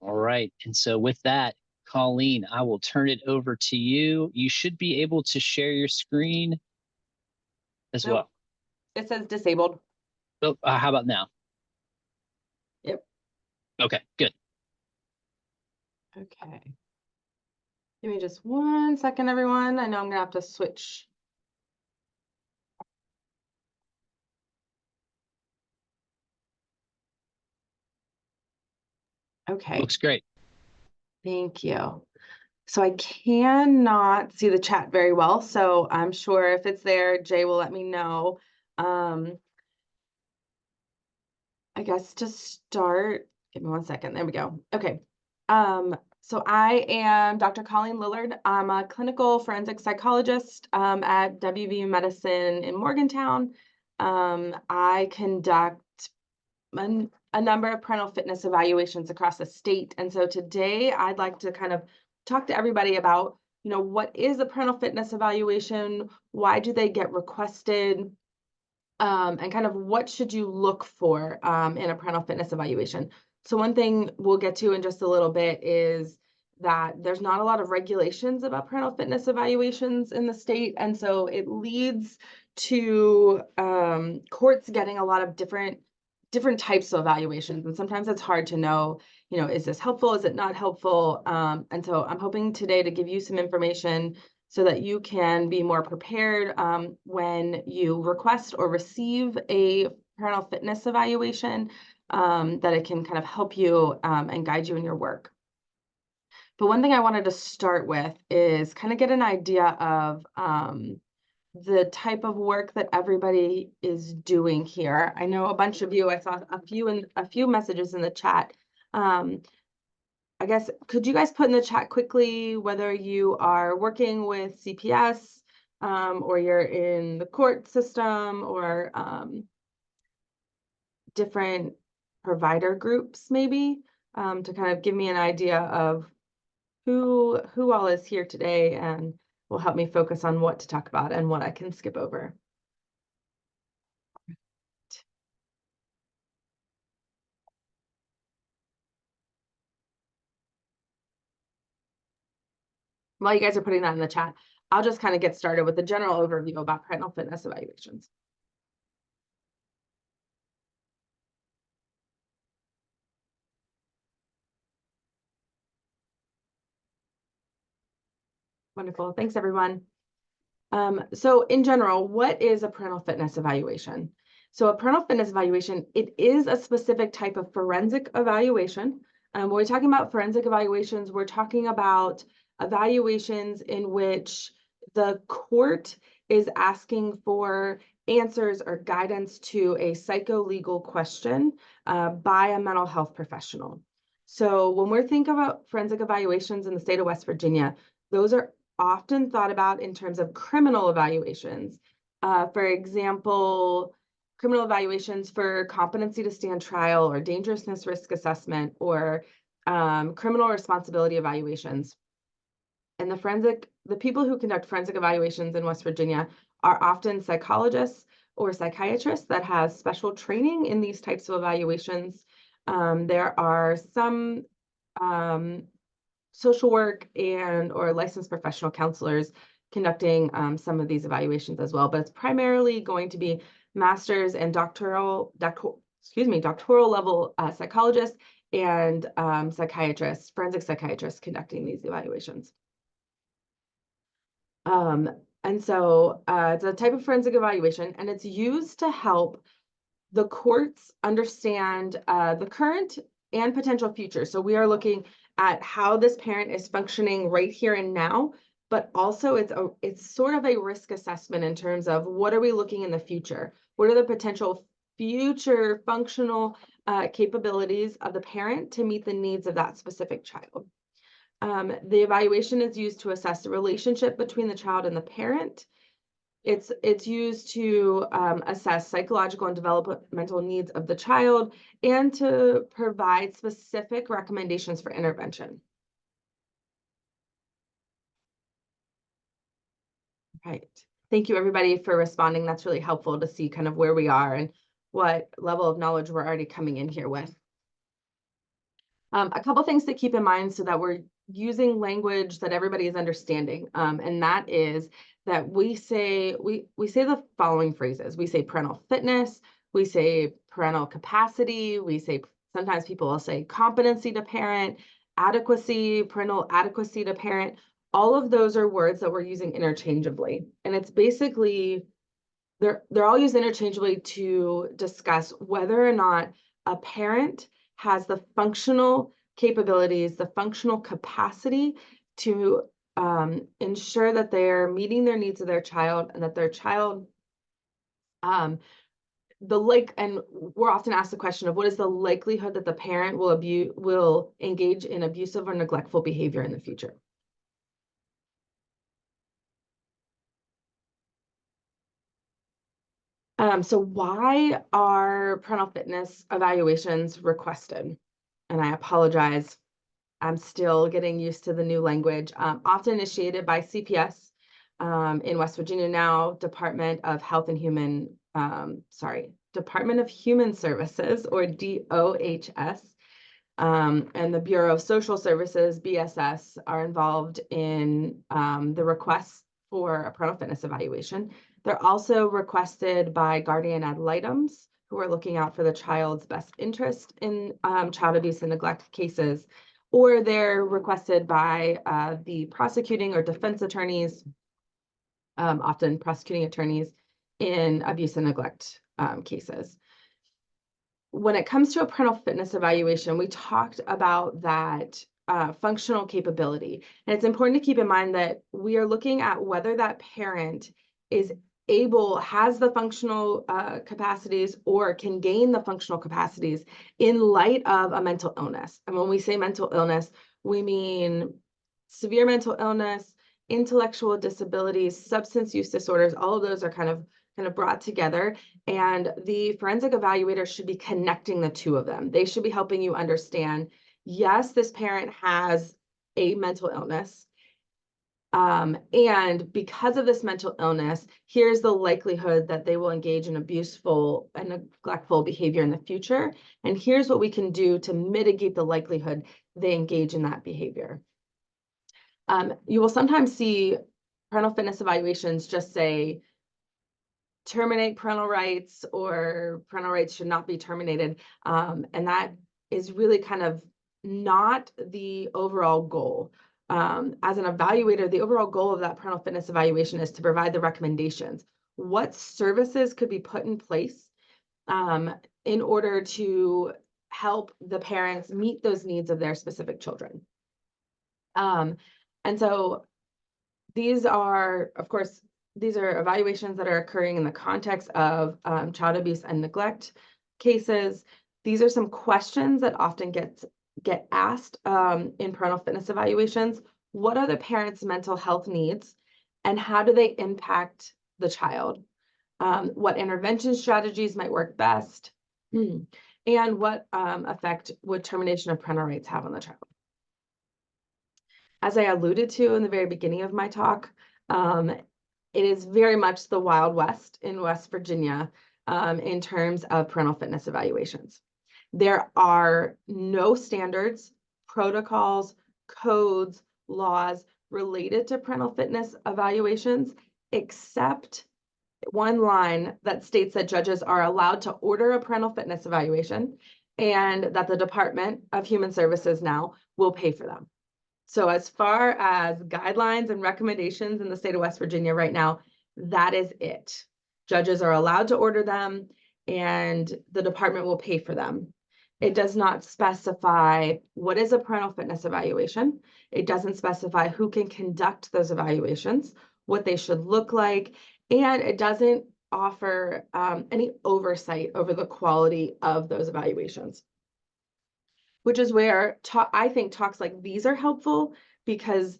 All right. And so with that, Colleen, I will turn it over to you. You should be able to share your screen as Nope. well. It says disabled. Oh, how about now? Yep. Okay, good. Okay. Give me just 1 second, everyone. I know I'm gonna have to switch. Okay, Looks great. thank you. So I cannot see the chat very well, so I'm sure if it's there, Jay will let me know. I guess to start, give me 1 second. There we go. Okay. So I am Dr. Colleen Lillard. I'm a clinical forensic psychologist at WVU Medicine in Morgantown. I conduct a number of parental fitness evaluations across the state. And so today I'd like to kind of talk to everybody about, what is a parental fitness evaluation? Why do they get requested? And kind of what should you look for in a parental fitness evaluation. So one thing we'll get to in just a little bit is that there's not a lot of regulations about parental fitness evaluations in the state. And so it leads to courts getting a lot of different types of evaluations. And sometimes it's hard to know, is this helpful? Is it not helpful? And so I'm hoping today to give you some information so that you can be more prepared when you request or receive a parental fitness evaluation, that it can kind of help you and guide you in your work. But one thing I wanted to start with is kind of get an idea of the type of work that everybody is doing here. I know a bunch of you, I saw a few messages in the chat. I guess, could you guys put in the chat quickly whether you are working with CPS or you're in the court system or different provider groups maybe, to kind of give me an idea of who all is here today and will help me focus on what to talk about and what I can skip over. While you guys are putting that in the chat, I'll just kind of get started with a general overview about parental fitness evaluations. Wonderful. Thanks, everyone. So in general, what is a parental fitness evaluation? So a parental fitness evaluation, it is a specific type of forensic evaluation. When we're talking about forensic evaluations, we're talking about evaluations in which the court is asking for answers or guidance to a psycho-legal question by a mental health professional. So when we're thinking about forensic evaluations in the state of West Virginia, those are often thought about in terms of criminal evaluations. For example, criminal evaluations for competency to stand trial or dangerousness risk assessment or criminal responsibility evaluations. And the people who conduct forensic evaluations in West Virginia are often psychologists or psychiatrists that have special training in these types of evaluations. There are some social work or licensed professional counselors conducting some of these evaluations as well, but it's primarily going to be master's and doctoral level psychologists and forensic psychiatrists conducting these evaluations. And so it's a type of forensic evaluation, and it's used to help the courts understand the current and potential future. So we are looking at how this parent is functioning right here and now, but also it's sort of a risk assessment in terms of what are we looking in the future? What are the potential future functional capabilities of the parent to meet the needs of that specific child? The evaluation is used to assess the relationship between the child and the parent. It's used to assess psychological and developmental needs of the child and to provide specific recommendations for intervention. Right. Thank you, everybody, for responding. That's really helpful to see kind of where we are and what level of knowledge we're already coming in here with. A couple things to keep in mind so that we're using language that everybody is understanding. And that is that we say the following phrases. We say parental fitness, we say parental capacity, we say sometimes people will say competency to parent, adequacy, parental adequacy to parent. All of those are words that we're using interchangeably. And it's basically they're all used interchangeably to discuss whether or not a parent has the functional capabilities, the functional capacity to ensure that they're meeting their needs of their child and that their child and we're often asked the question of what is the likelihood that the parent will engage in abusive or neglectful behavior in the future. So why are parental fitness evaluations requested? And I apologize, I'm still getting used to the new language. Often initiated by CPS in West Virginia now, Department of Human Services, or DOHS, and the Bureau of Social Services, BSS, are involved in the requests for a parental fitness evaluation. They're also requested by guardian ad litems who are looking out for the child's best interest in child abuse and neglect cases, or they're requested by the prosecuting or defense attorneys, often prosecuting attorneys in abuse and neglect cases. When it comes to a parental fitness evaluation, we talked about that functional capability. And it's important to keep in mind that we are looking at whether that parent has the functional capacities or can gain the functional capacities in light of a mental illness. And when we say mental illness, we mean severe mental illness, intellectual disabilities, substance use disorders. All of those are kind of brought together, and the forensic evaluator should be connecting the two of them. They should be helping you understand, yes, this parent has a mental illness, and because of this mental illness, here's the likelihood that they will engage in abuseful and neglectful behavior in the future, and here's what we can do to mitigate the likelihood they engage in that behavior. You will sometimes see parental fitness evaluations just say, terminate parental rights, or parental rights should not be terminated. And that is really kind of not the overall goal. As an evaluator, the overall goal of that parental fitness evaluation is to provide the recommendations. What services could be put in place in order to help the parents meet those needs of their specific children? And so these are, of course, these are evaluations that are occurring in the context of child abuse and neglect cases. These are some questions that often get asked in parental fitness evaluations. What are the parents' mental health needs, and how do they impact the child? What intervention strategies might work best? And what effect would termination of parental rights have on the child? As I alluded to in the very beginning of my talk, it is very much the Wild West in West Virginia in terms of parental fitness evaluations. There are no standards, protocols, codes, laws related to parental fitness evaluations, except one line that states that judges are allowed to order a parental fitness evaluation and that the Department of Human Services now will pay for them. So as far as guidelines and recommendations in the state of West Virginia right now, that is it. Judges are allowed to order them, and the department will pay for them. It does not specify what is a parental fitness evaluation. It doesn't specify who can conduct those evaluations, what they should look like, and it doesn't offer any oversight over the quality of those evaluations. Which is where I think talks like these are helpful, because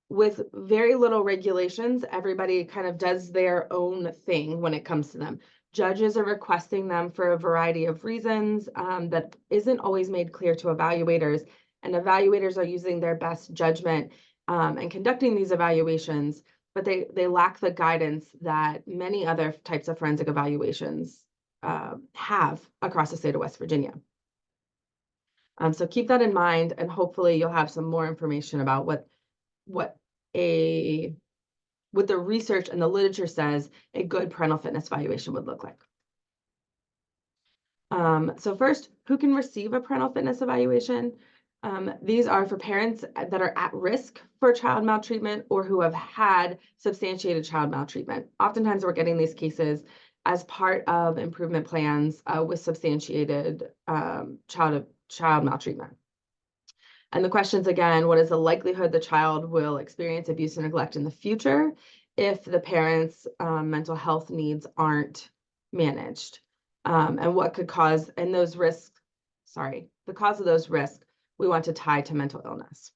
with very little regulations, everybody kind of does their own thing when it comes to them. Judges are requesting them for a variety of reasons that isn't always made clear to evaluators, and evaluators are using their best judgment and conducting these evaluations, but they lack the guidance that many other types of forensic evaluations have across the state of West Virginia. So keep that in mind, and hopefully you'll have some more information about what a what the research and the literature says a good parental fitness evaluation would look like. So first, who can receive a parental fitness evaluation? These are for parents that are at risk for child maltreatment or who have had substantiated child maltreatment. Oftentimes we're getting these cases as part of improvement plans with substantiated child maltreatment. And the questions again, what is the likelihood the child will experience abuse and neglect in the future if the parents' mental health needs aren't managed? And what could cause, and those risks, the cause of those risks, we want to tie to mental illness.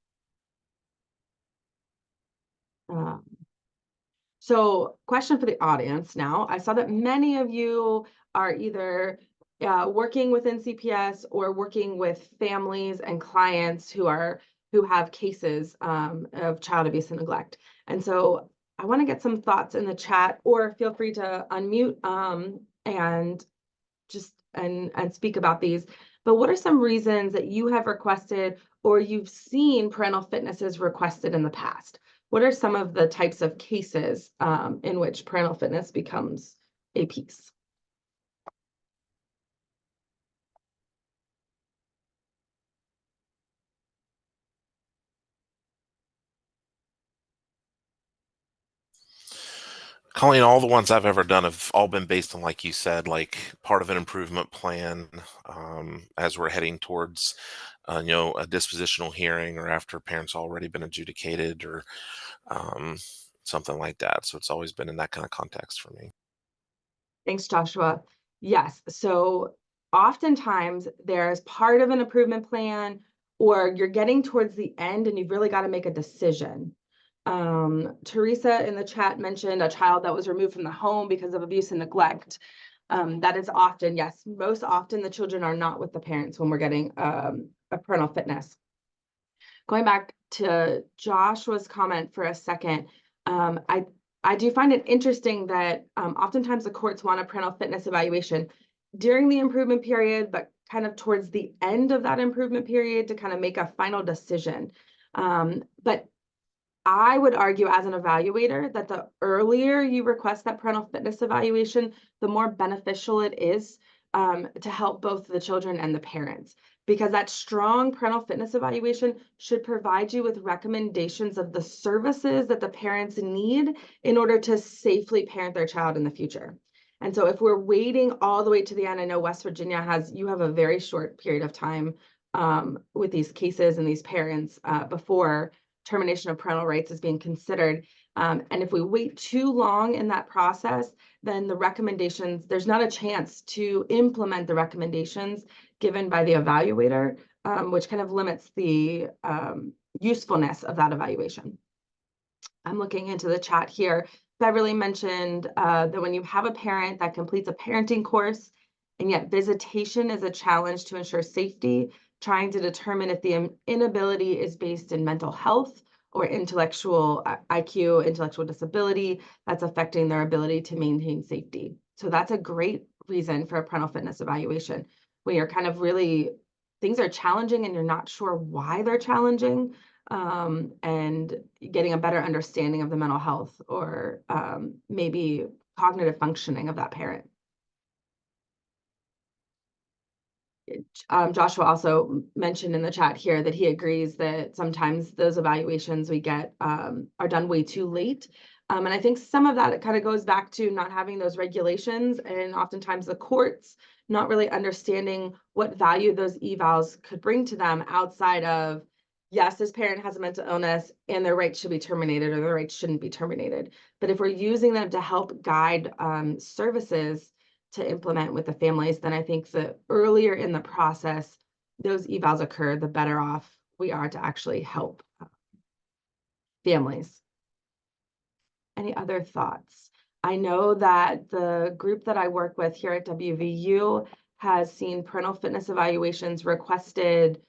So question for the audience now. I saw that many of you are either working within CPS or working with families and clients who have cases of child abuse and neglect. And so I want to get some thoughts in the chat, or feel free to unmute and just and speak about these. But what are some reasons that you have requested or you've seen parental fitness is requested in the past? What are some of the types of cases in which parental fitness becomes a piece? Colleen, all the ones I've ever done have all been based on, like you said, like part of an improvement plan as we're heading towards, a dispositional hearing, or after parents already been adjudicated, or um, something like that. So it's always been in that kind of context for me. Thanks, Joshua. Yes. So oftentimes there's part of an improvement plan, or you're getting towards the end and you've really got to make a decision. Teresa in the chat mentioned a child that was removed from the home because of abuse and neglect. That is often, yes, most often the children are not with the parents when we're getting a parental fitness. Going back to Joshua's comment for a second, I do find it interesting that oftentimes the courts want a parental fitness evaluation during the improvement period, but kind of towards the end of that improvement period to kind of make a final decision. But I would argue as an evaluator that the earlier you request that parental fitness evaluation, the more beneficial it is to help both the children and the parents. Because that strong parental fitness evaluation should provide you with recommendations of the services that the parents need in order to safely parent their child in the future. And so if we're waiting all the way to the end, I know West Virginia you have a very short period of time with these cases and these parents before termination of parental rights is being considered. And if we wait too long in that process, then the recommendations, there's not a chance to implement the recommendations given by the evaluator, which kind of limits the usefulness of that evaluation. I'm looking into the chat here. Beverly mentioned that when you have a parent that completes a parenting course and yet visitation is a challenge to ensure safety, trying to determine if the inability is based in mental health or intellectual IQ, intellectual disability that's affecting their ability to maintain safety. So that's a great reason for a parental fitness evaluation, when you're kind of really, things are challenging and you're not sure why they're challenging, and getting a better understanding of the mental health or maybe cognitive functioning of that parent. Joshua also mentioned in the chat here that he agrees that sometimes those evaluations we get are done way too late. And I think some of that, it kind of goes back to not having those regulations, and oftentimes the courts not really understanding what value those evals could bring to them outside of, yes, this parent has a mental illness and their rights should be terminated or their rights shouldn't be terminated. But if we're using them to help guide services to implement with the families, then I think the earlier in the process those evals occur, the better off we are to actually help families. Any other thoughts? I know that the group that I work with here at WVU has seen parental fitness evaluations requested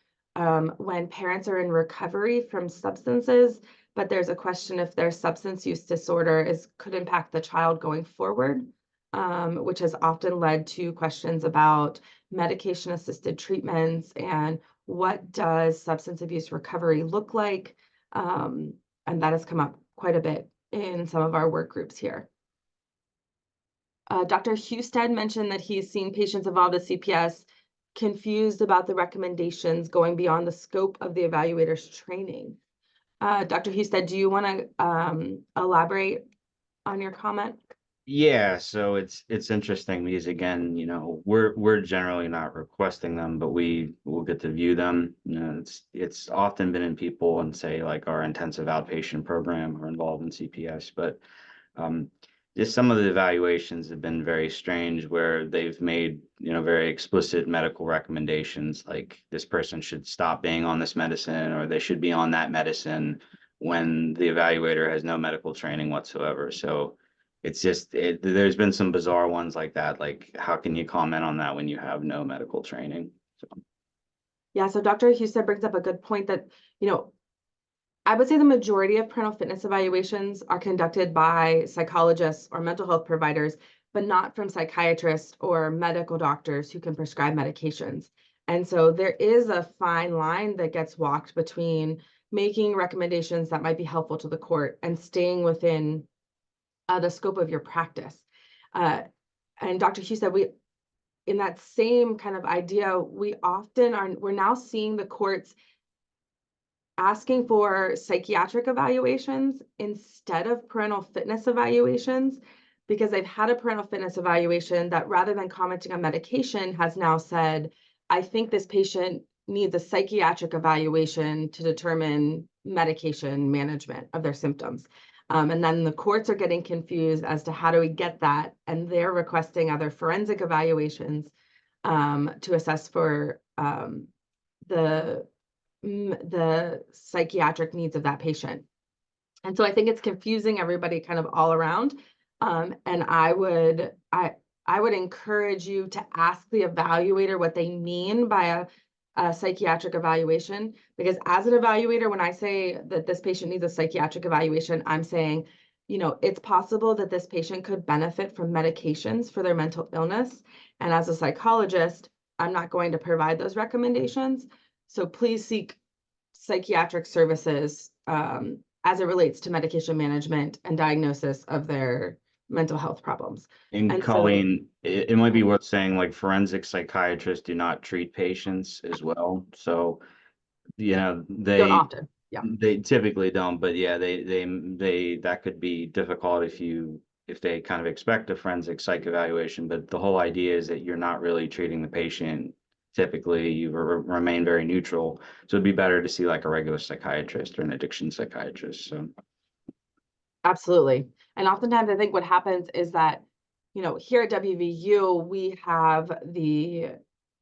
when parents are in recovery from substances, but there's a question if their substance use disorder could impact the child going forward. Which has often led to questions about medication-assisted treatments and what does substance abuse recovery look like? And that has come up quite a bit in some of our work groups here. Dr. Husted mentioned that he's seen patients evolve to CPS confused about the recommendations going beyond the scope of the evaluator's training. Dr. Husted, do you want to elaborate on your comment? Yeah, so it's interesting because again, we're generally not requesting them, but we will get to view them. It's often been in people and say like our intensive outpatient program are involved in CPS, but just some of the evaluations have been very strange where they've made, very explicit medical recommendations like this person should stop being on this medicine or they should be on that medicine when the evaluator has no medical training whatsoever. So there's been some bizarre ones like that. Like, how can you comment on that when you have no medical training? So. Yeah, so Dr. Husted brings up a good point that, I would say the majority of parental fitness evaluations are conducted by psychologists or mental health providers, but not from psychiatrists or medical doctors who can prescribe medications. And so there is a fine line that gets walked between making recommendations that might be helpful to the court and staying within the scope of your practice. And Dr. Husted, in that same kind of idea, we're now seeing the courts asking for psychiatric evaluations instead of parental fitness evaluations, because they've had a parental fitness evaluation that rather than commenting on medication has now said, I think this patient needs a psychiatric evaluation to determine medication management of their symptoms. And then the courts are getting confused as to how do we get that, and they're requesting other forensic evaluations to assess for the psychiatric needs of that patient. And so I think it's confusing everybody kind of all around. And I would encourage you to ask the evaluator what they mean by a psychiatric evaluation, because as an evaluator, when I say that this patient needs a psychiatric evaluation, I'm saying, it's possible that this patient could benefit from medications for their mental illness. And as a psychologist, I'm not going to provide those recommendations. So please seek psychiatric services as it relates to medication management and diagnosis of their mental health problems. And Colleen, it might be worth saying like forensic psychiatrists do not treat patients as well. So, don't often. Yeah. They typically don't, but yeah, they that could be difficult if they kind of expect a forensic psych evaluation, but the whole idea is that you're not really treating the patient. Typically, you remain very neutral. So it'd be better to see like a regular psychiatrist or an addiction psychiatrist. So. Absolutely. And oftentimes I think what happens is that, here at WVU, we have the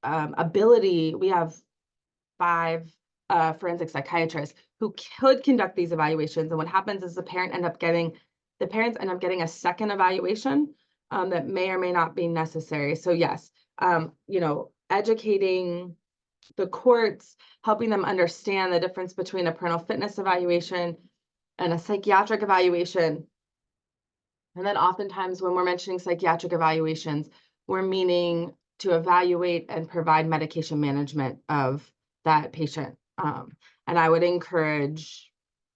ability, we have 5 forensic psychiatrists who could conduct these evaluations. And what happens is the parents end up getting a second evaluation that may or may not be necessary. So yes, educating the courts, helping them understand the difference between a parental fitness evaluation and a psychiatric evaluation. And then oftentimes when we're mentioning psychiatric evaluations, we're meaning to evaluate and provide medication management of that patient. And I would encourage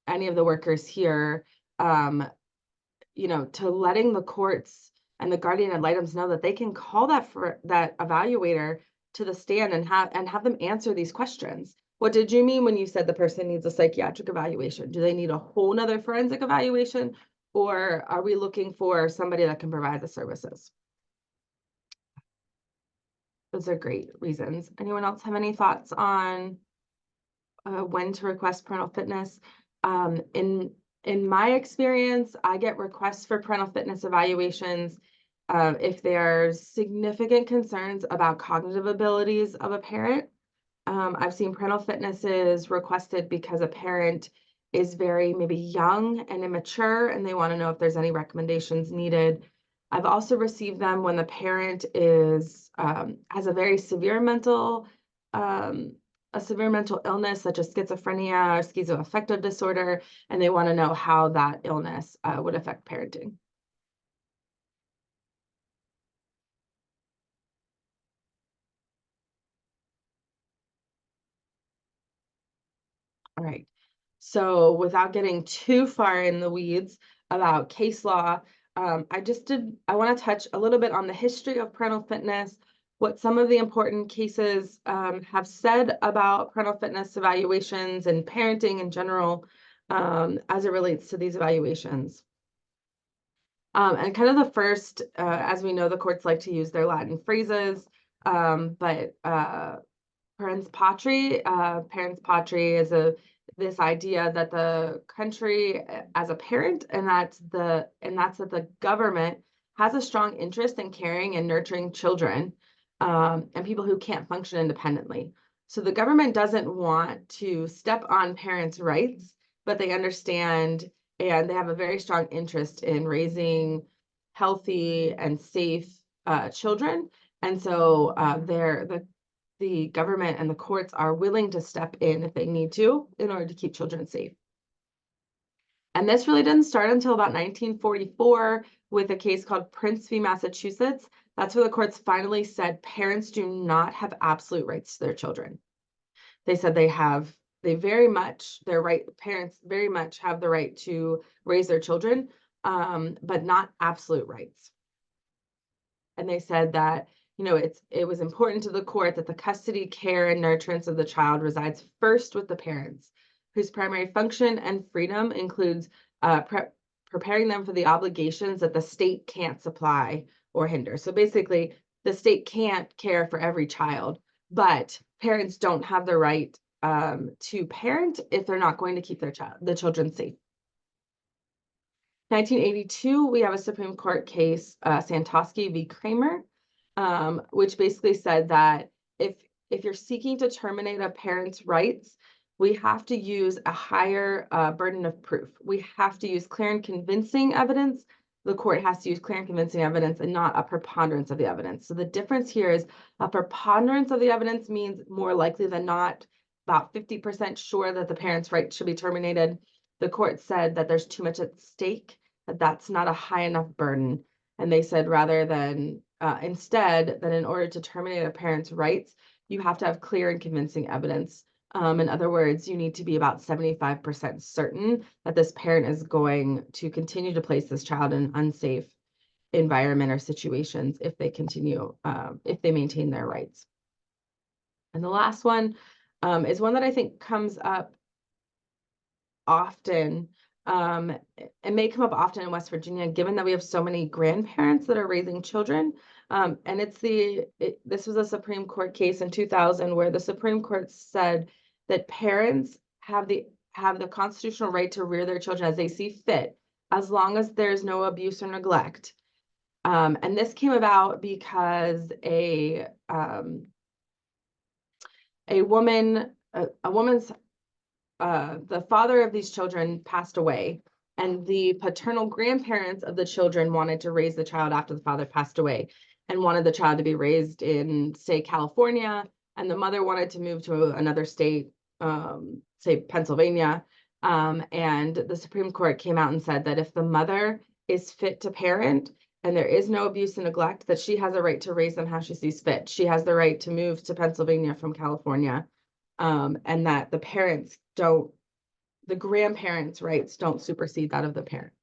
any of the workers here, to letting the courts and the guardian ad litems know that they can call that evaluator to the stand and have them answer these questions. What did you mean when you said the person needs a psychiatric evaluation? Do they need a whole nother forensic evaluation, or are we looking for somebody that can provide the services? Those are great reasons. Anyone else have any thoughts on when to request parental fitness? In my experience, I get requests for parental fitness evaluations if there's significant concerns about cognitive abilities of a parent. I've seen parental fitnesses requested because a parent is very maybe young and immature and they want to know if there's any recommendations needed. I've also received them when the parent is has a very severe mental illness such as schizophrenia or schizoaffective disorder, and they want to know how that illness would affect parenting. All right. So without getting too far in the weeds about case law, I want to touch a little bit on the history of parental fitness, what some of the important cases have said about parental fitness evaluations and parenting in general as it relates to these evaluations. And kind of the first, as we know, the courts like to use their Latin phrases, but parents patri is this idea that the country as a parent, and that's that the government has a strong interest in caring and nurturing children and people who can't function independently. So the government doesn't want to step on parents' rights, but they understand and they have a very strong interest in raising healthy and safe children. And so the government and the courts are willing to step in if they need to in order to keep children safe. And this really didn't start until about 1944 with a case called Prince v. Massachusetts. That's where the courts finally said parents do not have absolute rights to their children. They said parents very much have the right to raise their children, but not absolute rights. And they said that it was important to the court that the custody, care, and nurturance of the child resides first with the parents, whose primary function and freedom includes preparing them for the obligations that the state can't supply or hinder. So basically, the state can't care for every child, but parents don't have the right to parent if they're not going to keep the children safe. 1982, we have a Supreme Court case, Santosky v. Kramer, which basically said that if you're seeking to terminate a parent's rights, we have to use a higher burden of proof. We have to use clear and convincing evidence. The court has to use clear and convincing evidence and not a preponderance of the evidence. So the difference here is a preponderance of the evidence means more likely than not, about 50% sure that the parent's rights should be terminated. The court said that there's too much at stake, that that's not a high enough burden. And they said instead, that in order to terminate a parent's rights, you have to have clear and convincing evidence. In other words, you need to be about 75% certain that this parent is going to continue to place this child in an unsafe environment or situations if they maintain their rights. And the last one is one that I think comes up often. It may come up often in West Virginia, given that we have so many grandparents that are raising children. And this was a Supreme Court case in 2000 where the Supreme Court said that parents have the constitutional right to rear their children as they see fit, as long as there's no abuse or neglect. And this came about because the father of these children passed away, and the paternal grandparents of the children wanted to raise the child after the father passed away and wanted the child to be raised in, say, California, and the mother wanted to move to another state, say Pennsylvania. And the Supreme Court came out and said that if the mother is fit to parent and there is no abuse and neglect, that she has a right to raise them how she sees fit. She has the right to move to Pennsylvania from California. And that the grandparents' rights don't supersede that of the parents.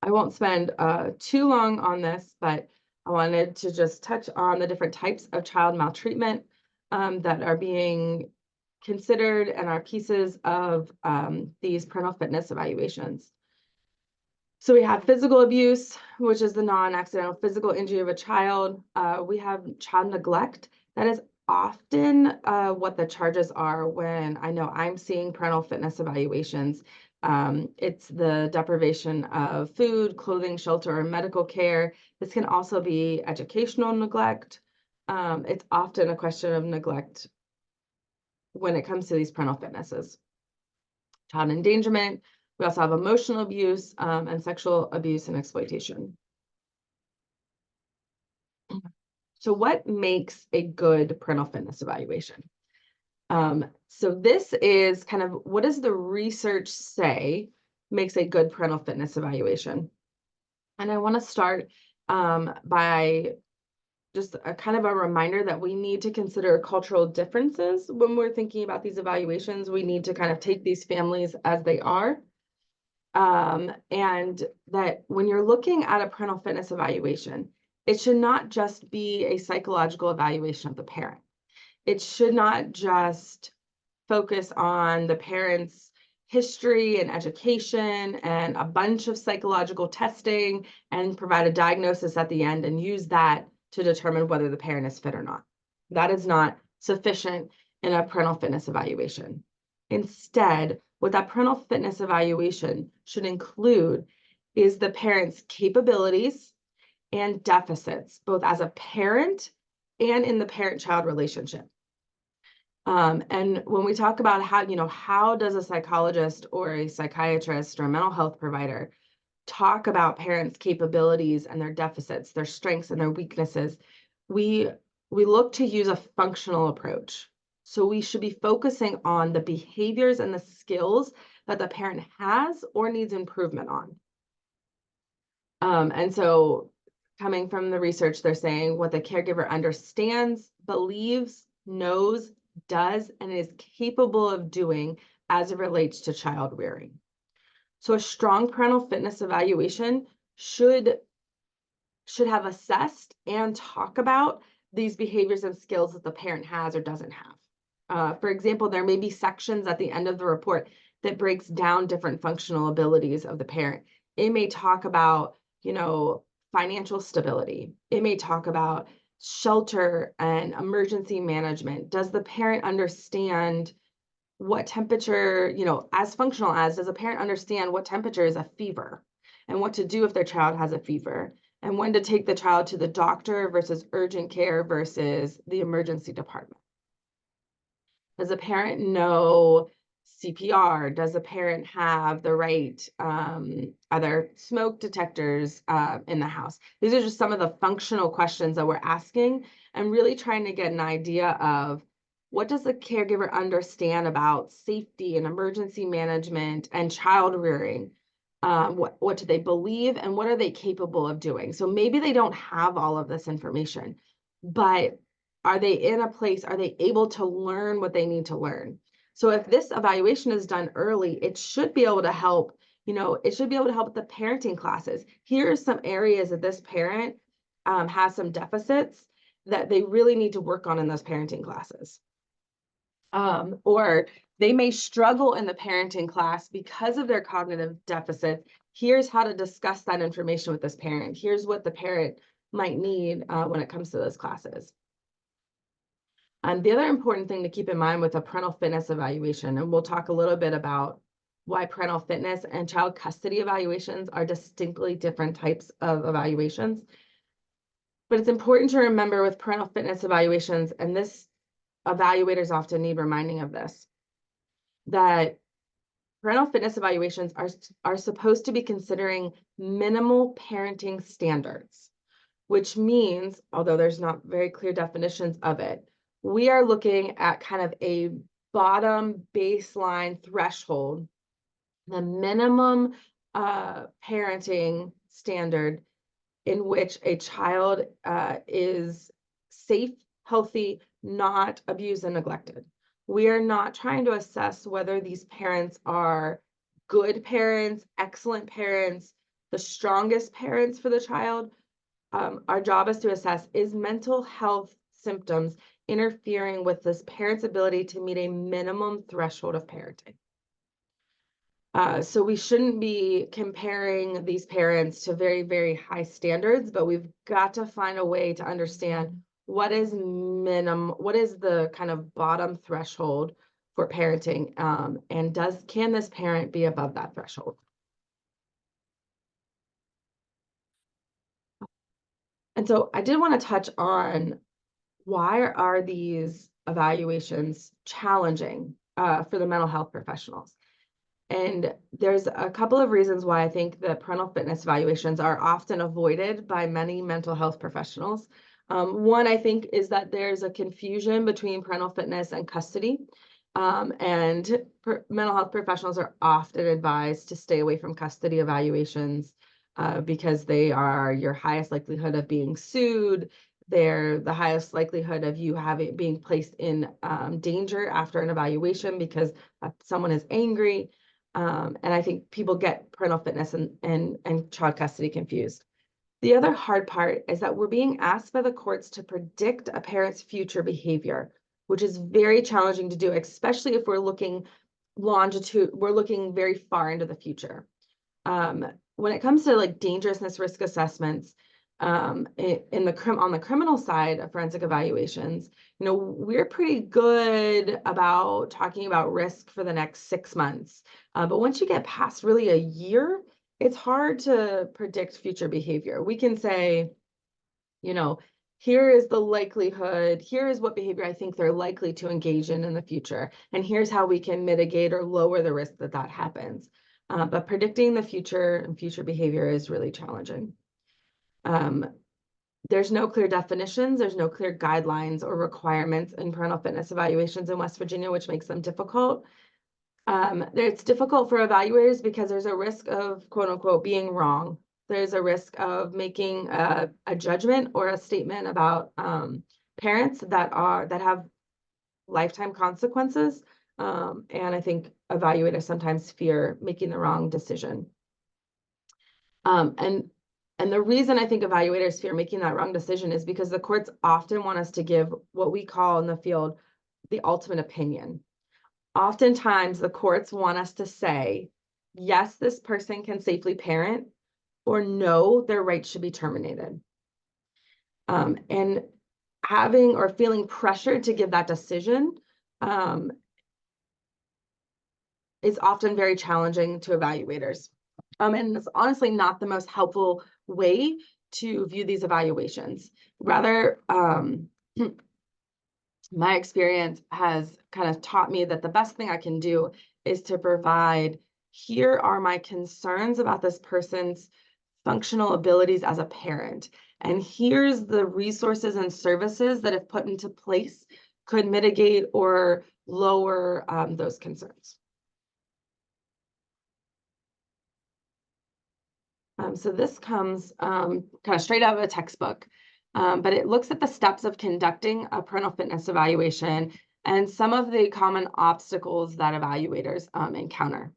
I won't spend too long on this, but I wanted to just touch on the different types of child maltreatment that are being considered and are pieces of these parental fitness evaluations. So we have physical abuse, which is the non-accidental physical injury of a child. We have child neglect. That is often what the charges are when I know I'm seeing parental fitness evaluations. It's the deprivation of food, clothing, shelter, or medical care. This can also be educational neglect. It's often a question of neglect when it comes to these parental fitnesses. Child endangerment. We also have emotional abuse and sexual abuse and exploitation. So what makes a good parental fitness evaluation? So this is kind of, what does the research say makes a good parental fitness evaluation? And I want to start by just a kind of a reminder that we need to consider cultural differences when we're thinking about these evaluations. We need to kind of take these families as they are. And that when you're looking at a parental fitness evaluation, it should not just be a psychological evaluation of the parent. It should not just focus on the parent's history and education and a bunch of psychological testing and provide a diagnosis at the end and use that to determine whether the parent is fit or not. That is not sufficient in a parental fitness evaluation. Instead, what that parental fitness evaluation should include is the parent's capabilities and deficits, both as a parent and in the parent-child relationship. And when we talk about how does a psychologist or a psychiatrist or a mental health provider talk about parents' capabilities and their deficits, their strengths and their weaknesses, we look to use a functional approach. So we should be focusing on the behaviors and the skills that the parent has or needs improvement on. And so coming from the research, they're saying what the caregiver understands, believes, knows, does, and is capable of doing as it relates to child rearing. So a strong parental fitness evaluation should have assessed and talk about these behaviors and skills that the parent has or doesn't have. For example, there may be sections at the end of the report that breaks down different functional abilities of the parent. It may talk about, financial stability. It may talk about shelter and emergency management. Does the parent understand what temperature, as functional as, does a parent understand what temperature is a fever and what to do if their child has a fever and when to take the child to the doctor versus urgent care versus the emergency department? Does a parent know CPR? Does a parent have the right other smoke detectors in the house? These are just some of the functional questions that we're asking and really trying to get an idea of what does the caregiver understand about safety and emergency management and child rearing? What do they believe and what are they capable of doing? So maybe they don't have all of this information, but are they in a place, are they able to learn what they need to learn? So if this evaluation is done early, it should be able to help, it should be able to help with the parenting classes. Here are some areas that this parent has some deficits that they really need to work on in those parenting classes. Or they may struggle in the parenting class because of their cognitive deficits. Here's how to discuss that information with this parent. Here's what the parent might need when it comes to those classes. And the other important thing to keep in mind with a parental fitness evaluation, and we'll talk a little bit about why parental fitness and child custody evaluations are distinctly different types of evaluations. But it's important to remember with parental fitness evaluations, and this evaluators often need reminding of this, that parental fitness evaluations are supposed to be considering minimal parenting standards, which means, although there's not very clear definitions of it, we are looking at kind of a bottom baseline threshold, the minimum parenting standard in which a child is safe, healthy, not abused and neglected. We are not trying to assess whether these parents are good parents, excellent parents, the strongest parents for the child. Our job is to assess, is mental health symptoms interfering with this parent's ability to meet a minimum threshold of parenting? So we shouldn't be comparing these parents to very, very high standards, but we've got to find a way to understand what is the kind of bottom threshold for parenting, and can this parent be above that threshold? And so I did want to touch on why are these evaluations challenging for the mental health professionals? And there's a couple of reasons why I think the parental fitness evaluations are often avoided by many mental health professionals. One, I think, is that there's a confusion between parental fitness and custody. And mental health professionals are often advised to stay away from custody evaluations because they are your highest likelihood of being sued. they're the highest likelihood of you being placed in danger after an evaluation because someone is angry. And I think people get parental fitness and child custody confused. The other hard part is that we're being asked by the courts to predict a parent's future behavior, which is very challenging to do, especially if we're looking we're looking very far into the future. When it comes to like dangerousness risk assessments, on the criminal side of forensic evaluations, we're pretty good about talking about risk for the next 6 months. But once you get past really a year, it's hard to predict future behavior. We can say, here is the likelihood, here is what behavior I think they're likely to engage in the future, and here's how we can mitigate or lower the risk that happens. But predicting the future and future behavior is really challenging. There's no clear definitions, there's no clear guidelines or requirements in parental fitness evaluations in West Virginia, which makes them difficult. It's difficult for evaluators because there's a risk of quote unquote being wrong. There's a risk of making a judgment or a statement about parents that have lifetime consequences. And I think evaluators sometimes fear making the wrong decision. And the reason I think evaluators fear making that wrong decision is because the courts often want us to give what we call in the field the ultimate opinion. Oftentimes, the courts want us to say, yes, this person can safely parent, or no, their rights should be terminated. And having or feeling pressured to give that decision is often very challenging to evaluators. And it's honestly not the most helpful way to view these evaluations. Rather, my experience has kind of taught me that the best thing I can do is to provide, here are my concerns about this person's functional abilities as a parent. And here's the resources and services that, if put into place, could mitigate or lower those concerns. So this comes kind of straight out of a textbook, but it looks at the steps of conducting a parental fitness evaluation and some of the common obstacles that evaluators encounter.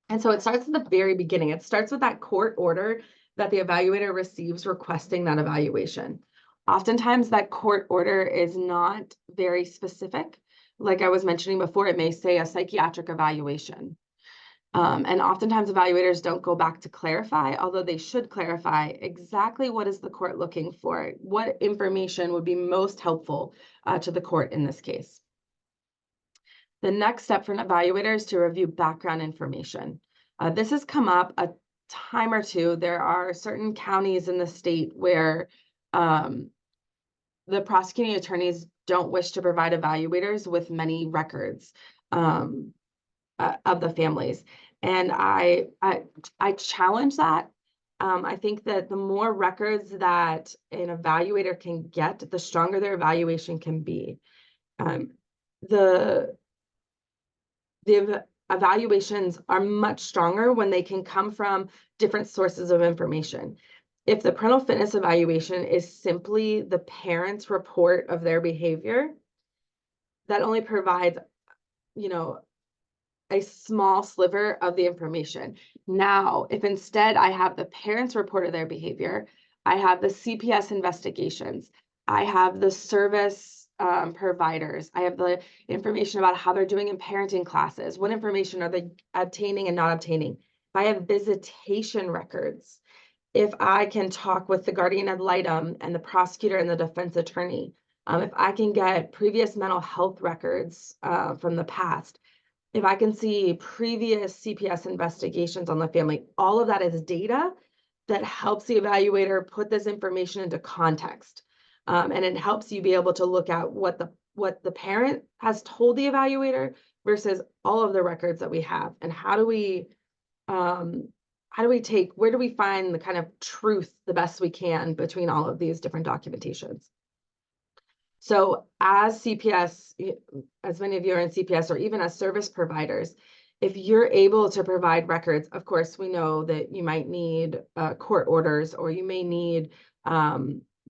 And so it starts at the very beginning. It starts with that court order that the evaluator receives requesting that evaluation. Oftentimes that court order is not very specific. Like I was mentioning before, it may say a psychiatric evaluation. And oftentimes evaluators don't go back to clarify, although they should clarify exactly what is the court looking for, what information would be most helpful to the court in this case. The next step for an evaluator is to review background information. This has come up a time or two. There are certain counties in the state where the prosecuting attorneys don't wish to provide evaluators with many records of the families. And I challenge that. I think that the more records that an evaluator can get, the stronger their evaluation can be. The evaluations are much stronger when they can come from different sources of information. If the parental fitness evaluation is simply the parent's report of their behavior, that only provides, a small sliver of the information. Now, if instead I have the parents' report of their behavior, I have the CPS investigations, I have the service providers, I have the information about how they're doing in parenting classes, what information are they obtaining and not obtaining. If I have visitation records, if I can talk with the guardian ad litem and the prosecutor and the defense attorney, if I can get previous mental health records from the past, if I can see previous CPS investigations on the family, all of that is data that helps the evaluator put this information into context. And it helps you be able to look at what the parent has told the evaluator versus all of the records that we have. And where do we find the kind of truth the best we can between all of these different documentations. So as CPS, as many of you are in CPS or even as service providers, if you're able to provide records, of course, we know that you might need court orders or you may need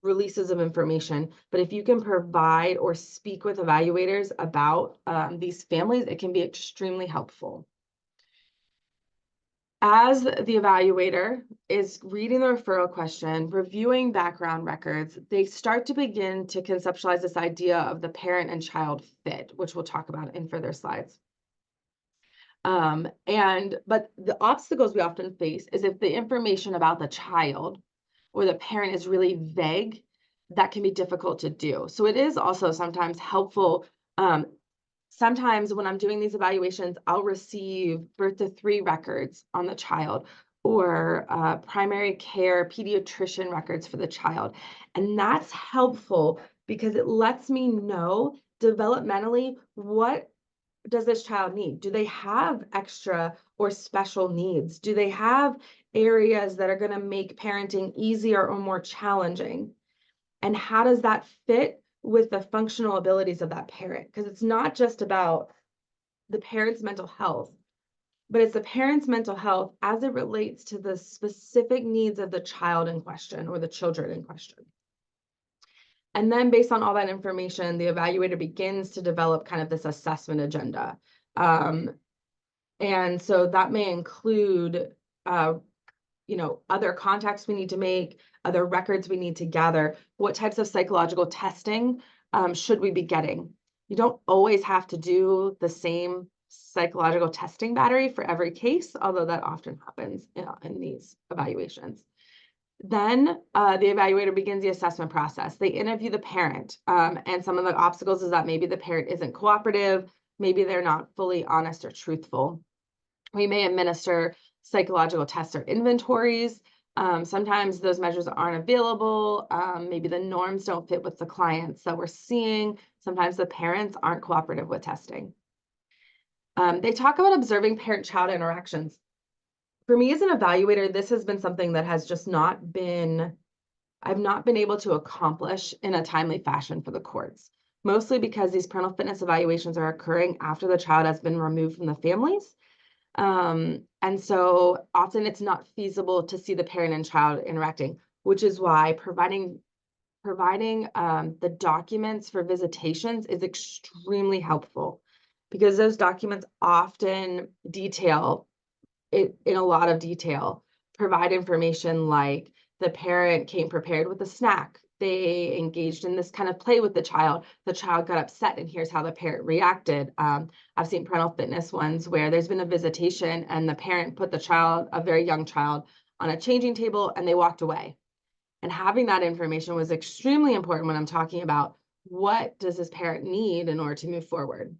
releases of information, but if you can provide or speak with evaluators about these families, it can be extremely helpful. As the evaluator is reading the referral question, reviewing background records, they start to begin to conceptualize this idea of the parent and child fit, which we'll talk about in further slides. But the obstacles we often face is if the information about the child or the parent is really vague, that can be difficult to do. So it is also sometimes helpful. Sometimes when I'm doing these evaluations, I'll receive birth to 3 records on the child or primary care pediatrician records for the child. And that's helpful because it lets me know developmentally, what does this child need? Do they have extra or special needs? Do they have areas that are going to make parenting easier or more challenging? And how does that fit with the functional abilities of that parent? Because it's not just about the parent's mental health, but it's the parent's mental health as it relates to the specific needs of the child in question or the children in question. And then based on all that information, the evaluator begins to develop kind of this assessment agenda. And so that may include, other contacts we need to make, other records we need to gather, what types of psychological testing should we be getting. You don't always have to do the same psychological testing battery for every case, although that often happens in these evaluations. Then the evaluator begins the assessment process. They interview the parent, and some of the obstacles is that maybe the parent isn't cooperative, maybe they're not fully honest or truthful. We may administer psychological tests or inventories. Sometimes those measures aren't available. Maybe the norms don't fit with the clients that we're seeing. Sometimes the parents aren't cooperative with testing. They talk about observing parent-child interactions. For me as an evaluator, this has been something that has just I've not been able to accomplish in a timely fashion for the courts, mostly because these parental fitness evaluations are occurring after the child has been removed from the families. And so often it's not feasible to see the parent and child interacting, which is why providing the documents for visitations is extremely helpful, because those documents often detail it in a lot of detail, provide information like the parent came prepared with a snack. They engaged in this kind of play with the child got upset, and here's how the parent reacted. I've seen parental fitness ones where there's been a visitation and the parent put the child, a very young child, on a changing table and they walked away. And having that information was extremely important when I'm talking about what does this parent need in order to move forward.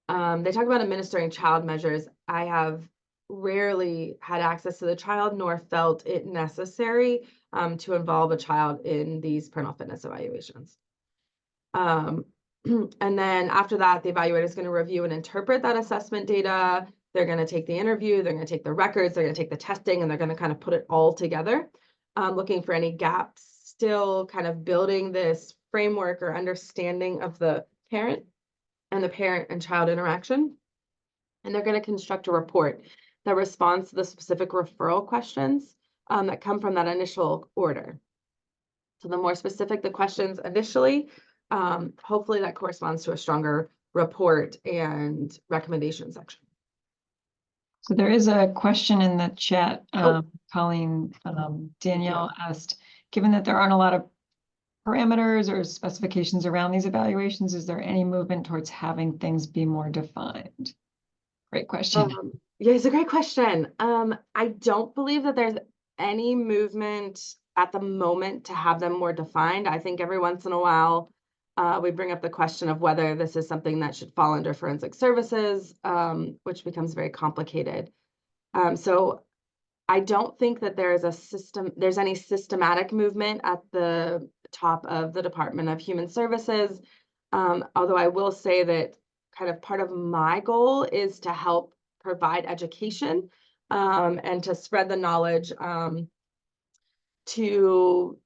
They talk about administering child measures. I have rarely had access to the child nor felt it necessary to involve a child in these parental fitness evaluations. And then after that, the evaluator is going to review and interpret that assessment data. They're going to take the interview, they're going to take the records, they're going to take the testing, and they're going to kind of put it all together, looking for any gaps, still kind of building this framework or understanding of the parent and the parent and child interaction. And they're going to construct a report that responds to the specific referral questions that come from that initial order. So the more specific the questions initially, hopefully that corresponds to a stronger report and recommendation section. So there is a question in the chat, Colleen. Danielle asked, given that there aren't a lot of parameters or specifications around these evaluations, is there any movement towards having things be more defined? Great question. Yeah, it's a great question. I don't believe that there's any movement at the moment to have them more defined. I think every once in a while, we bring up the question of whether this is something that should fall under forensic services, which becomes very complicated. So I don't think that there's any systematic movement at the top of the Department of Human Services. Although I will say that kind of part of my goal is to help provide education and to spread the knowledge to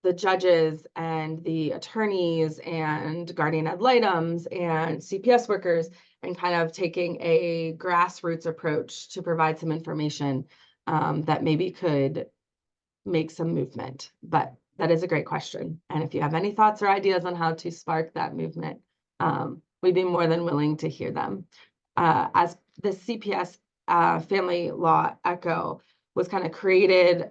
the judges and the attorneys and guardian ad litems and CPS workers, and kind of taking a grassroots approach to provide some information that maybe could make some movement. But that is a great question. And if you have any thoughts or ideas on how to spark that movement, we'd be more than willing to hear them. As the CPS family law ECHO was kind of created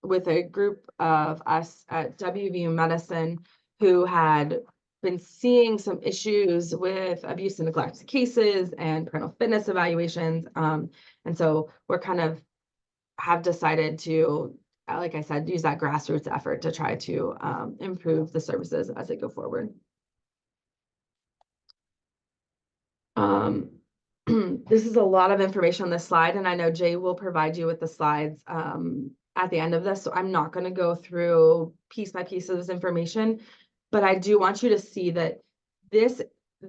with a group of us at WVU Medicine who had been seeing some issues with abuse and neglect cases and parental fitness evaluations. And so we're kind of have decided to, like I said, use that grassroots effort to try to improve the services as they go forward. This is a lot of information on this slide, and I know Jay will provide you with the slides at the end of this, so I'm not going to go through piece by piece of this information, but I do want you to see that this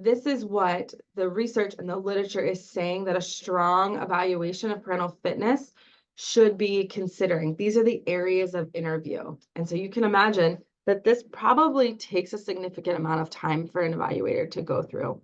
is what the research and the literature is saying that a strong evaluation of parental fitness should be considering. These are the areas of interview. And so you can imagine that this probably takes a significant amount of time for an evaluator to go through.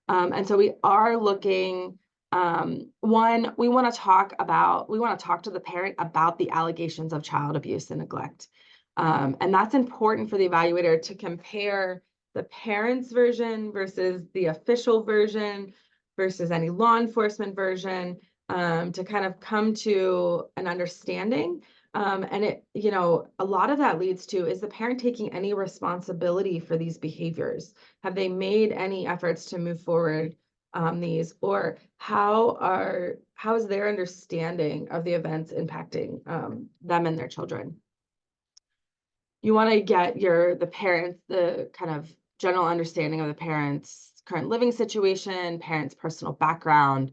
And so we are looking, one, we want to talk to the parent about the allegations of child abuse and neglect. And that's important for the evaluator to compare the parent's version versus the official version versus any law enforcement version, to kind of come to an understanding. And it, you know, a lot of that leads to, is the parent taking any responsibility for these behaviors? Have they made any efforts to move forward these, or how is their understanding of the events impacting them and their children? You want to get the parents, the kind of general understanding of the parents' current living situation, parents' personal background.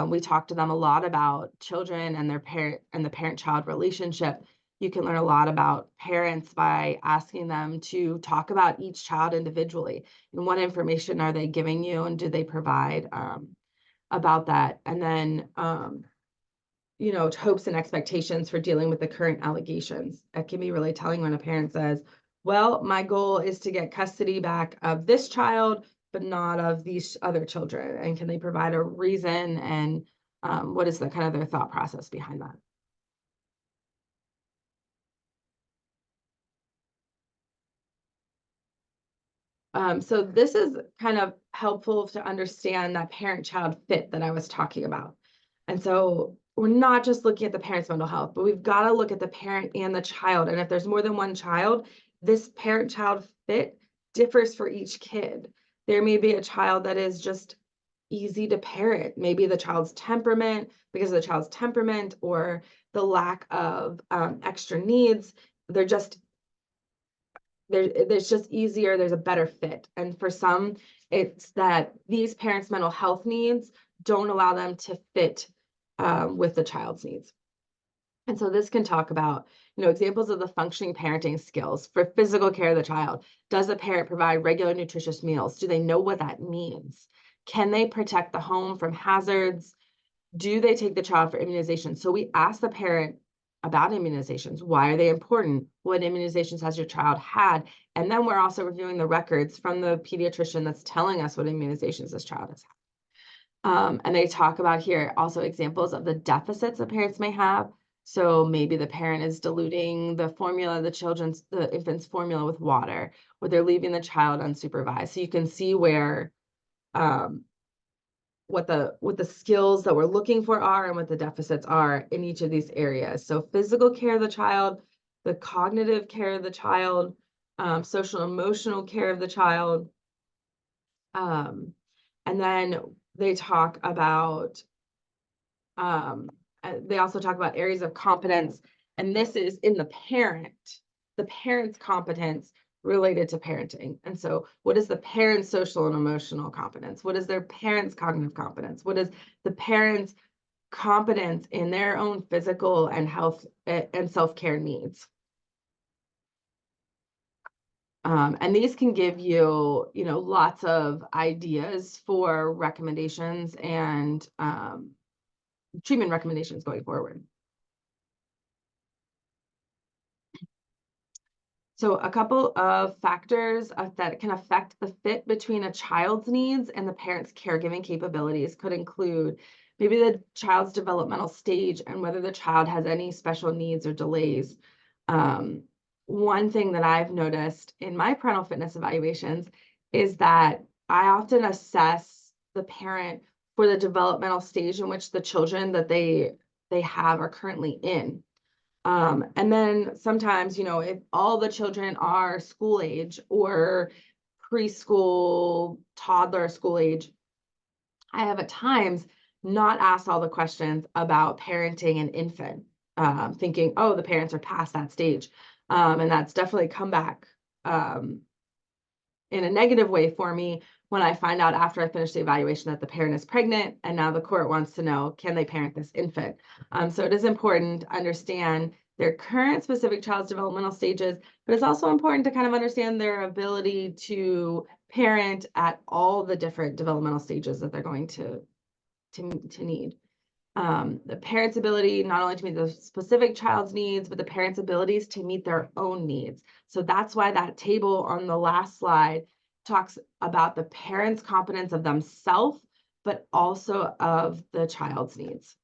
We talk to them a lot about children and their parent and the parent-child relationship. You can learn a lot about parents by asking them to talk about each child individually and what information are they giving you and do they provide about that. And then, you know, hopes and expectations for dealing with the current allegations. It can be really telling when a parent says, well, my goal is to get custody back of this child, but not of these other children. And can they provide a reason, and what is the kind of their thought process behind that? So this is kind of helpful to understand that parent-child fit that I was talking about. And so we're not just looking at the parent's mental health, but we've got to look at the parent and the child. And if there's more than one child, this parent-child fit differs for each kid. There may be a child that is just easy to parent. Maybe the child's temperament, because of the child's temperament or the lack of extra needs, they're just there's just easier, there's a better fit. And for some, it's that these parents' mental health needs don't allow them to fit with the child's needs. And so this can talk about, you know, examples of the functioning parenting skills for physical care of the child. Does the parent provide regular nutritious meals? Do they know what that means? Can they protect the home from hazards? Do they take the child for immunization? So we ask the parent about immunizations. Why are they important? What immunizations has your child had? And then we're also reviewing the records from the pediatrician that's telling us what immunizations this child has had. And they talk about here also examples of the deficits that parents may have. So maybe the parent is diluting the formula, the infant's formula with water, or they're leaving the child unsupervised. So you can see where what the skills that we're looking for are and what the deficits are in each of these areas. So physical care of the child, the cognitive care of the child, social emotional care of the child. And then they talk about, they also talk about areas of competence, and this is in the parent's competence related to parenting. And so what is the parent's social and emotional competence? What is their parent's cognitive competence? What is the parent's competence in their own physical and health and self-care needs? And these can give you, you know, lots of ideas for recommendations and treatment recommendations going forward. So a couple of factors that can affect the fit between a child's needs and the parent's caregiving capabilities could include maybe the child's developmental stage and whether the child has any special needs or delays. One thing that I've noticed in my parental fitness evaluations is that I often assess the parent for the developmental stage in which the children that they have are currently in. And then sometimes, you know, if all the children are school age or preschool, toddler, school age, I have at times not asked all the questions about parenting an infant, thinking, oh, the parents are past that stage. And that's definitely come back in a negative way for me when I find out after I finish the evaluation that the parent is pregnant, and now the court wants to know, can they parent this infant? So it is important to understand their current specific child's developmental stages, but it's also important to kind of understand their ability to parent at all the different developmental stages that they're going to need. The parent's ability not only to meet the specific child's needs, but the parent's abilities to meet their own needs. So that's why that table on the last slide talks about the parent's competence of themselves, but also of the child's needs.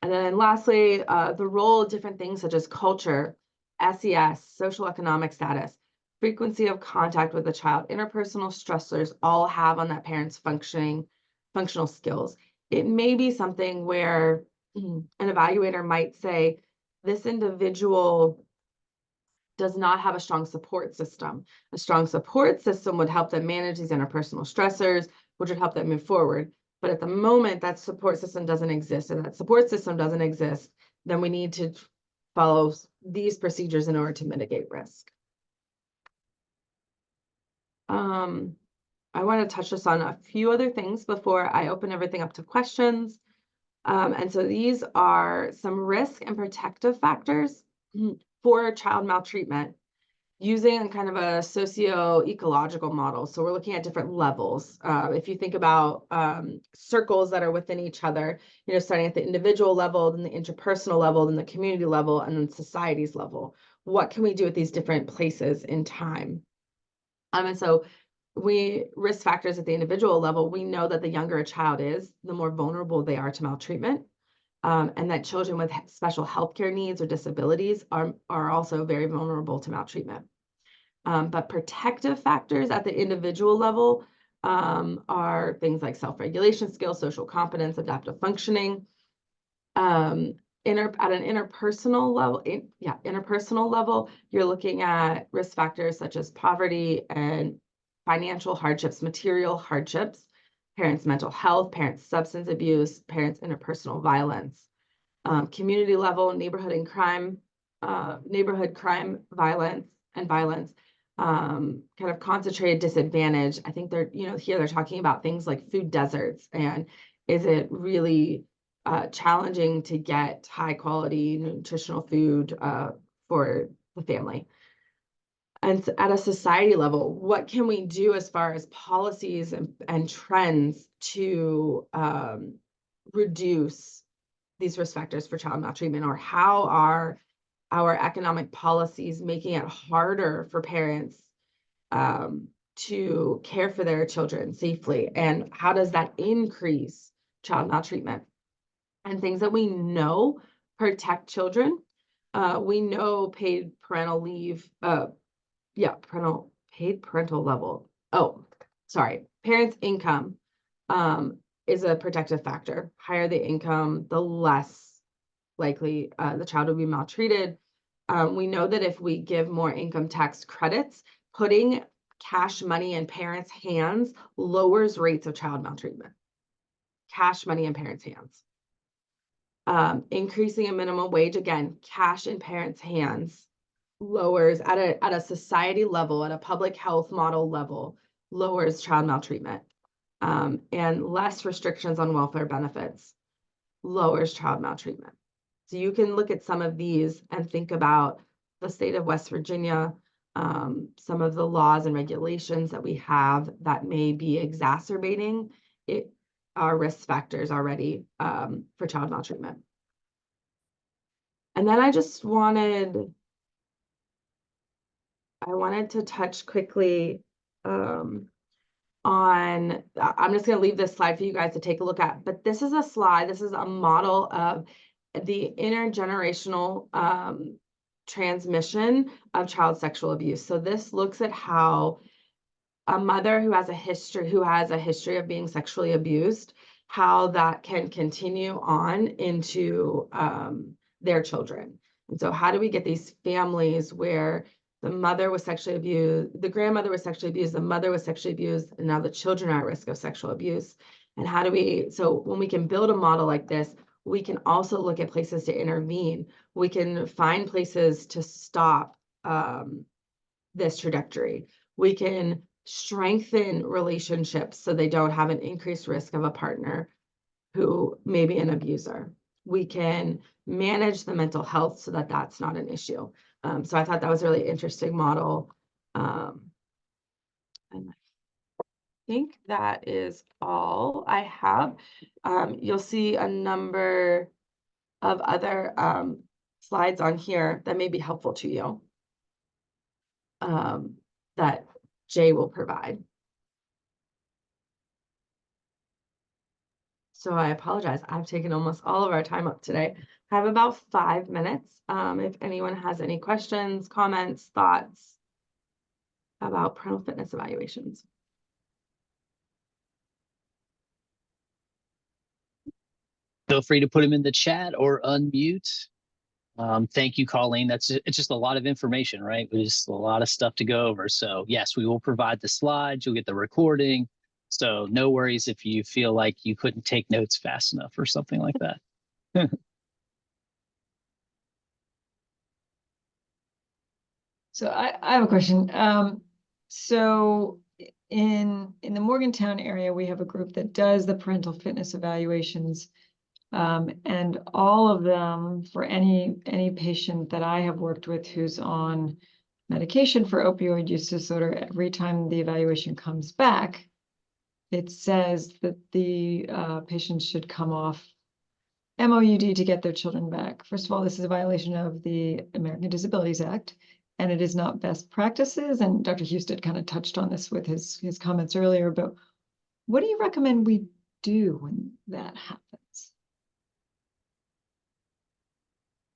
And then lastly, the role of different things such as culture, SES, social economic status, frequency of contact with the child, interpersonal stressors all have on that parent's functional skills. It may be something where an evaluator might say, this individual does not have a strong support system. A strong support system would help them manage these interpersonal stressors, which would help them move forward. But at the moment, that support system doesn't exist, and that support system doesn't exist, then we need to follow these procedures in order to mitigate risk. I want to touch just on a few other things before I open everything up to questions. And so these are some risk and protective factors for child maltreatment using kind of a socio-ecological model. So we're looking at different levels. If you think about circles that are within each other, you know, starting at the individual level, then the interpersonal level, then the community level, and then society's level. What can we do at these different places in time? And so risk factors at the individual level, we know that the younger a child is, the more vulnerable they are to maltreatment. And that children with special healthcare needs or disabilities are also very vulnerable to maltreatment. But protective factors at the individual level are things like self-regulation skills, social competence, adaptive functioning. At an interpersonal level, you're looking at risk factors such as poverty and financial hardships, material hardships, parents' mental health, parents' substance abuse, parents' interpersonal violence. Community level, neighborhood crime, violence, kind of concentrated disadvantage. I think here they're talking about things like food deserts, and is it really challenging to get high quality nutritional food for the family? And at a society level, what can we do as far as policies and trends to reduce these risk factors for child maltreatment, or how are our economic policies making it harder for parents to care for their children safely? And how does that increase child maltreatment? And things that we know protect children. We know paid parental leave, paid parental level. Oh, sorry. Parents' income is a protective factor. Higher the income, the less likely the child will be maltreated. We know that if we give more income tax credits, putting cash money in parents' hands lowers rates of child maltreatment. Cash money in parents' hands. Increasing a minimum wage, again, cash in parents' hands lowers at a society level, at a public health model level, lowers child maltreatment. And less restrictions on welfare benefits lowers child maltreatment. So you can look at some of these and think about the state of West Virginia, some of the laws and regulations that we have that may be exacerbating our risk factors already for child maltreatment. And then I wanted to touch quickly on on, I'm just going to leave this slide for you guys to take a look at, but this is a slide, this is a model of the intergenerational transmission of child sexual abuse. So this looks at how a mother who has a history of being sexually abused, how that can continue on into their children. And so how do we get these families where the mother was sexually abused, the grandmother was sexually abused, the mother was sexually abused, and now the children are at risk of sexual abuse? And how do we, so when we can build a model like this, we can also look at places to intervene. We can find places to stop this trajectory. We can strengthen relationships so they don't have an increased risk of a partner who may be an abuser. We can manage the mental health so that that's not an issue. So I thought that was a really interesting model. And I think that is all I have. You'll see a number of other slides on here that may be helpful to you that Jay will provide. So I apologize. I've taken almost all of our time up today. I have about 5 minutes. If anyone has any questions, comments, thoughts about parental fitness evaluations. Feel free to put them in the chat or unmute. Thank you, Colleen. It's just a lot of information, right? There's just a lot of stuff to go over. So yes, we will provide the slides. You'll get the recording. So no worries if you feel like you couldn't take notes fast enough or something like that. So I have a question. So in the Morgantown area, we have a group that does the parental fitness evaluations. And all of them, for any patient that I have worked with who's on medication for opioid use disorder, every time the evaluation comes back, it says that the patient should come off MOUD to get their children back. First of all, this is a violation of the American Disabilities Act, and it is not best practices. And Dr. Husted kind of touched on this with his comments earlier, but what do you recommend we do when that happens?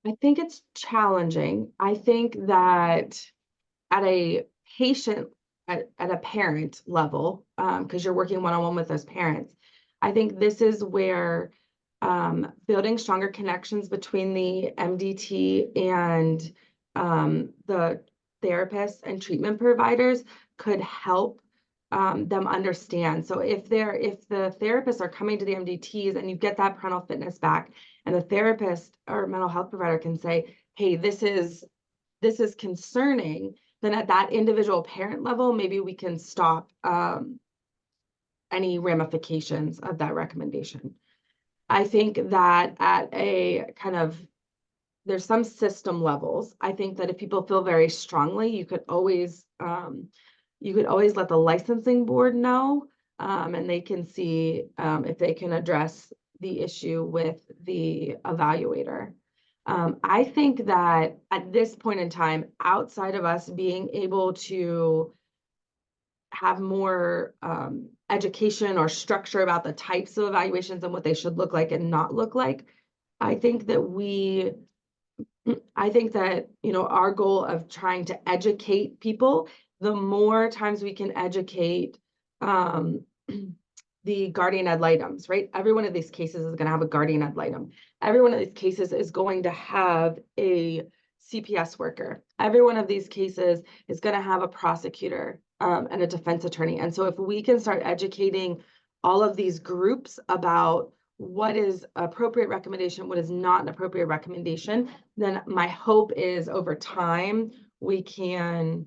I think it's challenging. I think that at a patient, at a parent level, because you're working one-on-one with those parents, I think this is where building stronger connections between the MDT and the therapists and treatment providers could help them understand. So if the therapists are coming to the MDTs and you get that parental fitness back, and the therapist or mental health provider can say, hey, this is concerning, then at that individual parent level, maybe we can stop any ramifications of that recommendation. I think that at a kind of, there's some system levels. I think that if people feel very strongly, you could always let the licensing board know, and they can see if they can address the issue with the evaluator. I think that at this point in time, outside of us being able to have more education or structure about the types of evaluations and what they should look like and not look like, I think that our goal of trying to educate people, the more times we can educate the guardian ad litems, right? Every one of these cases is going to have a guardian ad litem. Every one of these cases is going to have a CPS worker. Every one of these cases is going to have a prosecutor and a defense attorney. And so if we can start educating all of these groups about what is appropriate recommendation, what is not an appropriate recommendation, then my hope is over time we can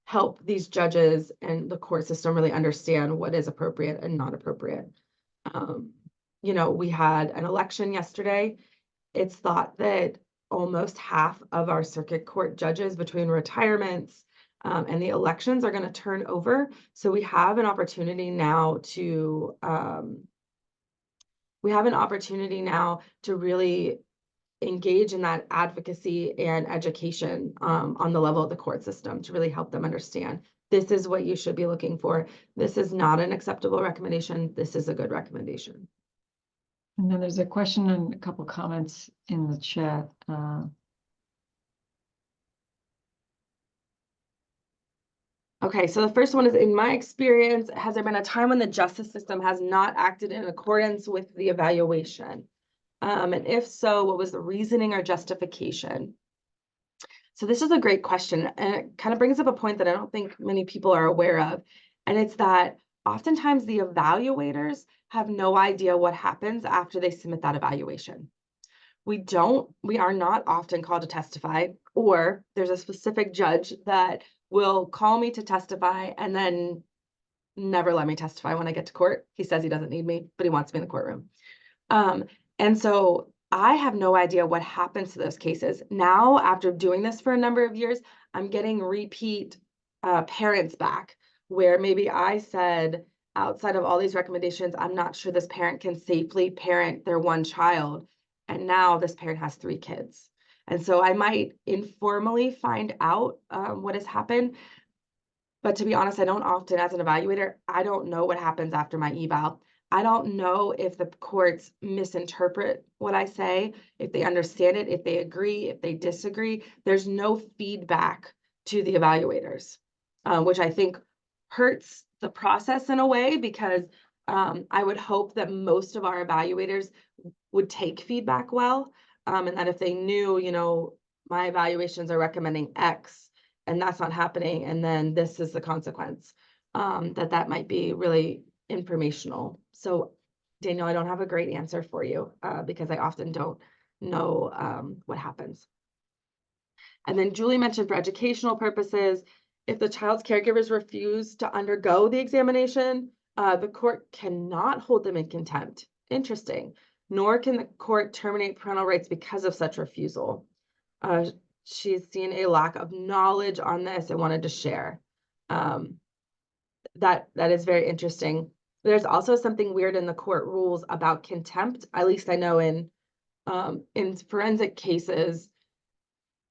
help these judges and the court system really understand what is appropriate and not appropriate. We had an election yesterday. It's thought that almost half of our circuit court judges between retirements and the elections are going to turn over. So we have an opportunity now to really engage in that advocacy and education on the level of the court system to really help them understand this is what you should be looking for. This is not an acceptable recommendation. This is a good recommendation. And then there's a question and a couple comments in the chat. Okay, so the first one is, in my experience, has there been a time when the justice system has not acted in accordance with the evaluation? And if so, what was the reasoning or justification? So this is a great question, and it kind of brings up a point that I don't think many people are aware of. And it's that oftentimes the evaluators have no idea what happens after they submit that evaluation. We are not often called to testify, or there's a specific judge that will call me to testify and then never let me testify when I get to court. He says he doesn't need me, but he wants me in the courtroom. And so I have no idea what happens to those cases. Now, after doing this for a number of years, I'm getting repeat parents back where maybe I said, outside of all these recommendations, I'm not sure this parent can safely parent their one child. And now this parent has 3 kids. And so I might informally find out what has happened. But to be honest, I don't often, as an evaluator, I don't know what happens after my eval. I don't know if the courts misinterpret what I say, if they understand it, if they agree, if they disagree. There's no feedback to the evaluators, which I think hurts the process in a way, because I would hope that most of our evaluators would take feedback well, and that if they knew, you know, my evaluations are recommending X and that's not happening, and then this is the consequence, that might be really informational. So Daniel, I don't have a great answer for you because I often don't know what happens. And then Julie mentioned, for educational purposes, if the child's caregivers refuse to undergo the examination, the court cannot hold them in contempt. Interesting. Nor can the court terminate parental rights because of such refusal. She's seen a lack of knowledge on this and wanted to share. That is very interesting. There's also something weird in the court rules about contempt. At least I know in forensic cases,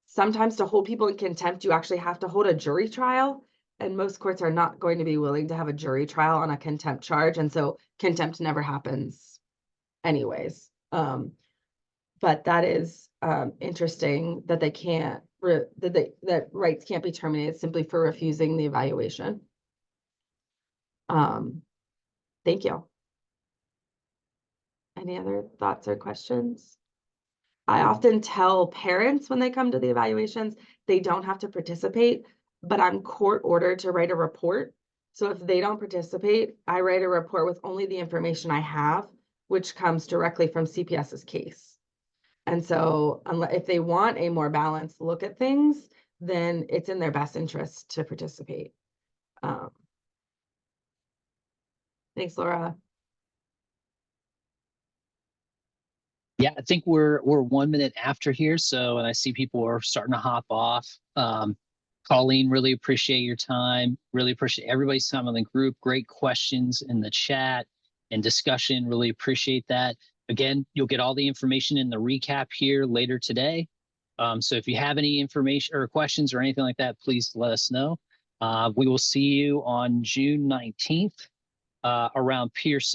sometimes to hold people in contempt, you actually have to hold a jury trial. And most courts are not going to be willing to have a jury trial on a contempt charge. And so contempt never happens anyways. But that is interesting that they can't, that rights can't be terminated simply for refusing the evaluation. Thank you. Any other thoughts or questions? I often tell parents when they come to the evaluations, they don't have to participate, but I'm court ordered to write a report. So if they don't participate, I write a report with only the information I have, which comes directly from CPS's case. And so if they want a more balanced look at things, then it's in their best interest to participate. Thanks, Laura. Yeah, I think we're 1 minute after here. So, and I see people are starting to hop off. Colleen, really appreciate your time. Really appreciate everybody's time in the group. Great questions in the chat and discussion. Really appreciate that. Again, you'll get all the information in the recap here later today. So if you have any information or questions or anything like that, please let us know. We will see you on June 19th around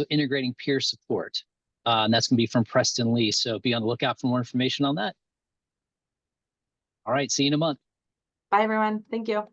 integrating peer support. And that's going to be from Preston Lee. So be on the lookout for more information on that. All right. See you in a month. Bye, everyone. Thank you.